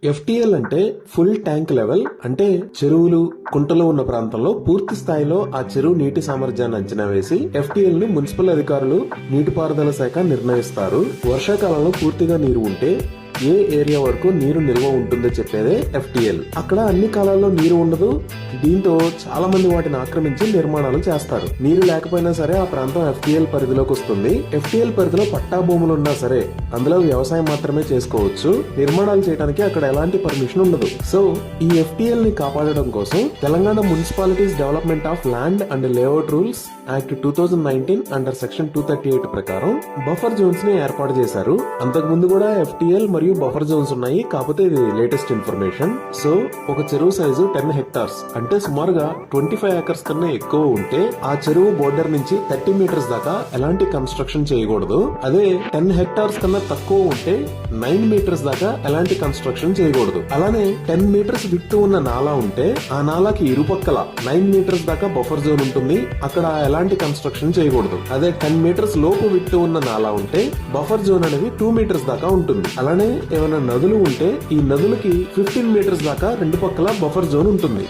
FTL అంటే full tank level, అంటే చెరువులు కుంటలు ఉన్న ప్రాంతంలో పూర్తి స్థాయిలో ఆ చెరువు నీటి సామర్థ్యాన్ని అంచనా వేసి ఎఫ్టీఎల్ ని మున్సిపల్ అధికారులు నీటిపారుదల శాఖ నిర్ణయిస్తారు. వర్షాకాలంలో పూర్తిగా నీరు ఉంటే ఏ ఏరియా వరకు నీరు నిల్వ ఉంటుందో చెప్పేదే ఎఫ్టీఎల్. అక్కడ అన్ని కాలాల్లో నీరు ఉండదు, దీంతో చాలా మంది వాటిని ఆక్రమించి నిర్మాణాలు చేస్తారు. నీరు లేకపోయినా సరే ఆ ప్రాంతం ఎఫ్టీఎల్ పరిధిలోకి వస్తుంది. ఎఫ్టీఎల్ పరిధిలో పట్టా భూములు ఉన్నా సరే అందులో వ్యవసాయం మాత్రమే చేసుకోవచ్చు. నిర్మాణాలు చేయడానికి అక్కడ ఎలాంటి పర్మిషన్ ఉండదు. సో ఈ ఎఫ్టీఎల్ ని కాపాడడం కోసం Telangana municipalities development of land and layout rules act 2019 under section 238 ప్రకారం బఫర్ జోన్స్ ని ఏర్పాటు చేశారు. అంతకు ముందు కూడా ఎఫ్టీఎల్ మరియు బఫర్ జోన్స్ ఉన్నాయి, కాకపోతే ఇది లేటెస్ట్ ఇన్ఫర్మేషన్. సో ఒక చెరువు సైజు 10 హెక్టార్స్ అంటే సుమారుగా 25 ఏకర్స్ కన్నా ఎక్కువ ఉంటే ఆ చెరువు బోర్డర్ నుంచి 30 మీటర్స్ దాకా ఎలాంటి కన్స్ట్రక్షన్ చేయకూడదు. అదే 10 హెక్టార్స్ కన్నా తక్కువ ఉంటే 9 మీటర్స్ దాకా ఎలాంటి కన్స్ట్రక్షన్ చేయకూడదు. అలానే 10 మీటర్స్ విడ్త్ ఉన్న నాలా ఉంటే ఆ నాలాకి ఇరుపక్కల 9 మీటర్స్ దాకా బఫర్ జోన్ ఉంటుంది, అక్కడ ఎలాంటి కన్స్ట్రక్షన్ చేయకూడదు. అదే 10 మీటర్స్ లోపు విడ్త్ ఉన్న నాలా ఉంటే బఫర్ జోన్ అనేది 2 మీటర్స్ దాకా ఉంటుంది. అలానే ఏమైనా నదులు ఉంటే ఈ నదులకి 15 మీటర్స్ దాకా రెండు పక్కల బఫర్ జోన్ ఉంటుంది.